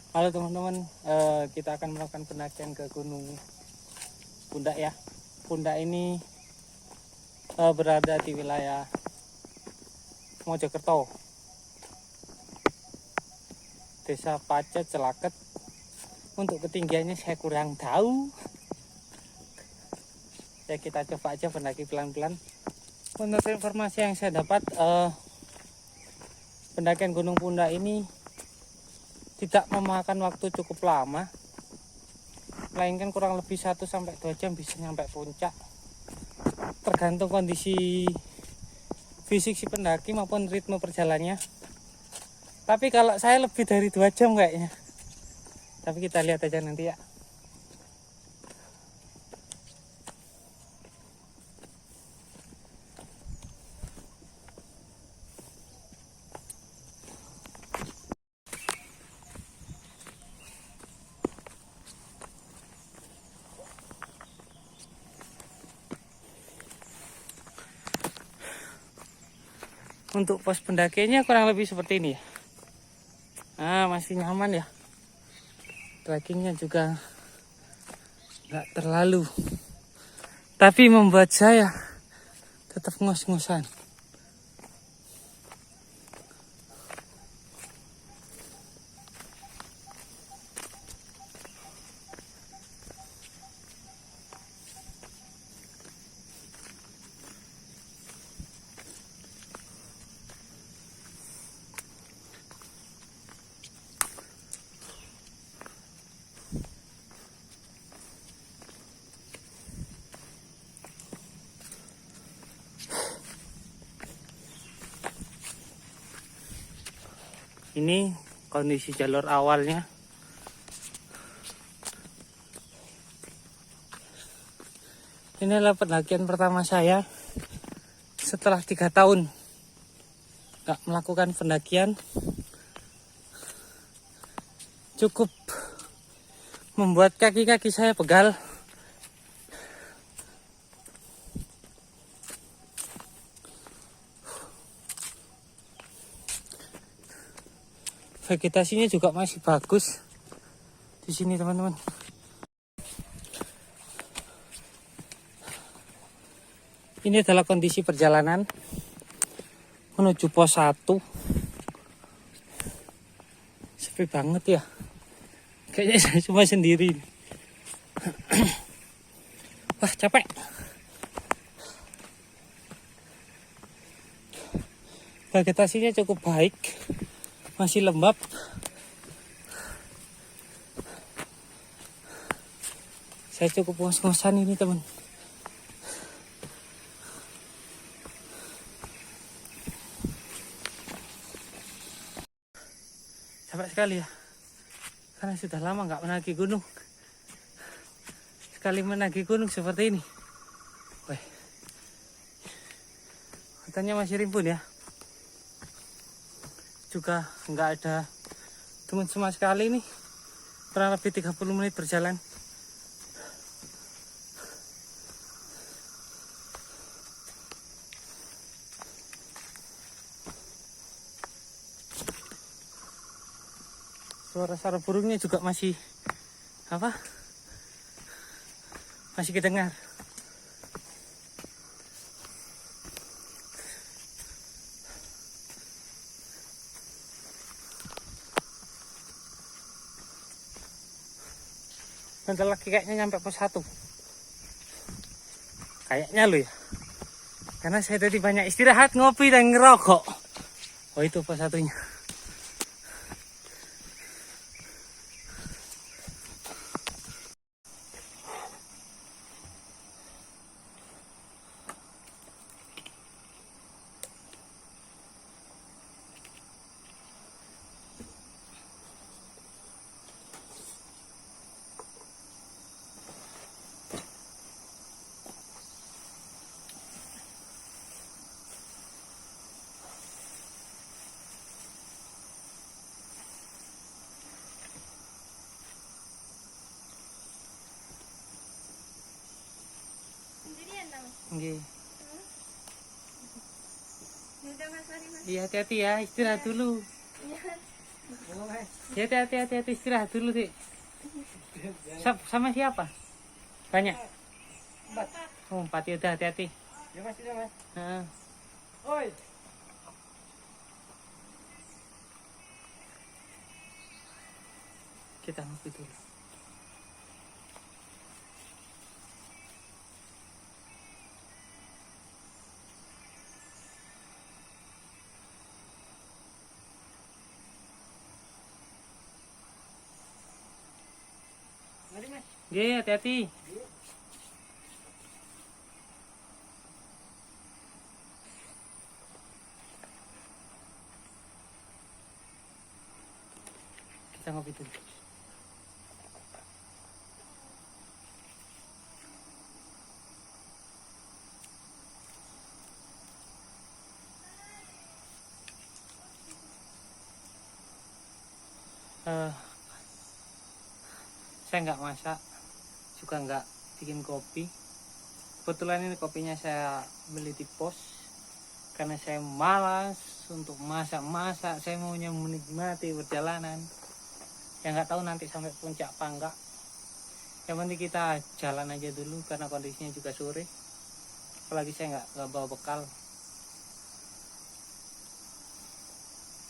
Halo teman-teman, kita akan melakukan pendakian ke Gunung Pundak ya. Pundak ini berada di wilayah Mojokerto, Desa Pacet, Celaket. Untuk ketinggiannya saya kurang tahu. Ya kita coba aja pendaki pelan-pelan. Menurut informasi yang saya dapat, pendakian Gunung Pundak ini tidak memakan waktu cukup lama, melainkan kurang lebih 1-2 jam bisa nyampe puncak. Tergantung kondisi fisik si pendaki maupun ritme perjalannya. Tapi kalau saya lebih dari 2 jam kayaknya. Tapi kita lihat aja nanti ya. Untuk pos pendakiannya kurang lebih seperti ini ya. Nah, masih nyaman ya. Trekkingnya juga nggak terlalu, tapi membuat saya tetap ngos-ngosan. Ini kondisi jalur awalnya. Ini adalah pendakian pertama saya setelah 3 tahun nggak melakukan pendakian. Cukup membuat kaki-kaki saya pegal. Vegetasinya juga masih bagus di sini teman-teman. Ini adalah kondisi perjalanan menuju pos 1. Sepi banget ya. Kayaknya saya cuma sendiri. Wah, capek. Vegetasinya cukup baik. Masih lembab. Saya cukup ngos-ngosan ini teman. Capek sekali ya. Karena sudah lama nggak menagi gunung. Sekali menagi gunung seperti ini. Wih. Hutannya masih rimbun ya. Juga nggak ada teman sama sekali nih. Kurang lebih 30 menit berjalan. Suara-suara burungnya juga masih masih kedengar. Bentar lagi kayaknya nyampe pos 1. Kayaknya lo ya. Karena saya tadi banyak istirahat, ngopi dan ngerokok. Oh, itu pos 1-nya. Nggih. Iya, hati-hati ya, istirahat dulu. Ya, hati-hati istirahat dulu sih. Sama siapa? Banyak. 4. Oh, 4 ya udah hati-hati. Ya mas, ya mas. Heeh. Oi. Kita ngopi dulu. Mari mas. Oke, hati-hati. Kita ngopi dulu. Saya nggak masak, juga nggak bikin kopi. Kebetulan ini kopinya saya beli di pos karena saya malas untuk masak. Saya maunya menikmati perjalanan. Ya nggak tahu nanti sampai puncak apa enggak. Yang penting kita jalan aja dulu karena kondisinya juga sore. Apalagi saya nggak bawa bekal.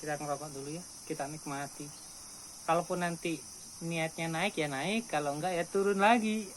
Kita ngerokok dulu ya, kita nikmati. Kalaupun nanti niatnya naik ya naik, kalau enggak ya turun lagi.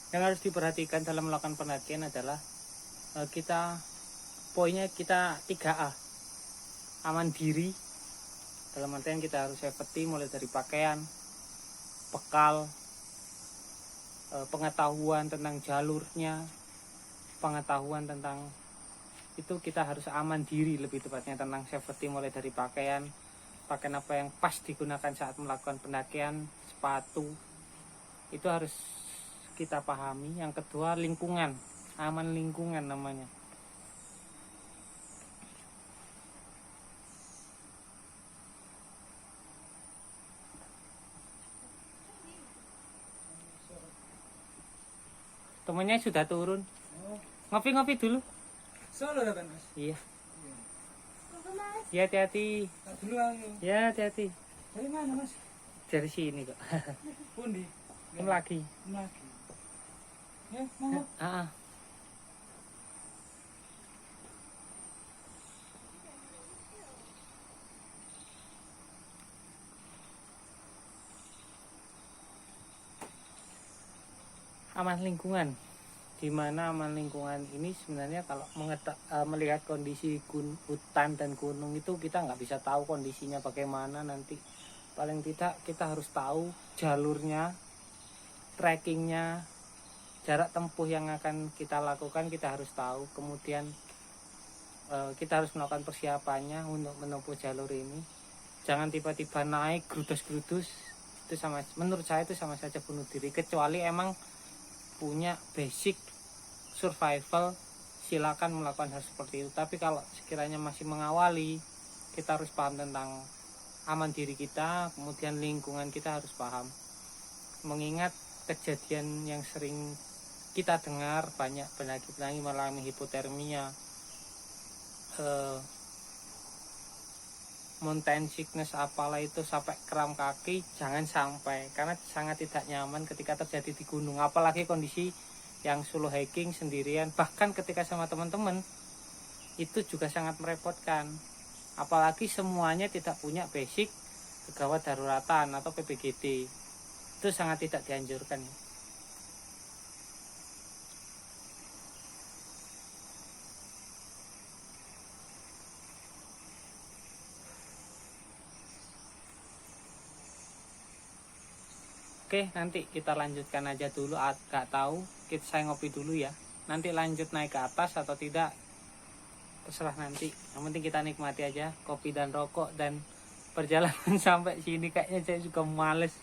Yang harus diperhatikan dalam melakukan pendakian adalah poinnya kita 3A. Aman diri, dalam artian kita harus safety mulai dari pakaian, bekal, pengetahuan tentang jalurnya, pengetahuan tentang itu kita harus aman diri, lebih tepatnya tentang safety mulai dari pakaian apa yang pas digunakan saat melakukan pendakian, sepatu itu harus kita pahami. Yang kedua lingkungan, aman lingkungan namanya. Temennya sudah turun. Ngopi-ngopi dulu. Solo kan mas? Iya. Ya hati-hati. Dulu ayo. Ya hati-hati. Dari mana mas? Dari sini kok. Pundi. Lagi. Lagi. Ya, mau. Aman lingkungan. Di mana aman lingkungan ini sebenarnya kalau melihat kondisi hutan dan gunung itu kita nggak bisa tahu kondisinya bagaimana nanti. Paling tidak kita harus tahu jalurnya, trekkingnya, jarak tempuh yang akan kita lakukan kita harus tahu. Kemudian kita harus melakukan persiapannya untuk menempuh jalur ini. Jangan tiba-tiba naik gerudus-gerudus, itu menurut saya itu sama saja bunuh diri. Kecuali emang punya basic survival, silakan melakukan hal seperti itu. Tapi kalau sekiranya masih mengawali, kita harus paham tentang aman diri kita, kemudian lingkungan kita harus paham. Mengingat kejadian yang sering kita dengar, banyak pendaki-pendaki mengalami hipotermia, mountain sickness apalah itu sampai kram kaki. Jangan sampai, karena sangat tidak nyaman ketika terjadi di gunung, apalagi kondisi yang solo hiking sendirian, bahkan ketika sama teman-teman itu juga sangat merepotkan, apalagi semuanya tidak punya basic kegawat daruratan atau PPGD. Itu sangat tidak dianjurkan ya. Oke, nanti kita lanjutkan aja dulu. Gak tahu, saya ngopi dulu ya. Nanti lanjut naik ke atas atau tidak, terserah nanti. Yang penting kita nikmati aja kopi dan rokok dan perjalanan sampai sini. Kayaknya saya juga males.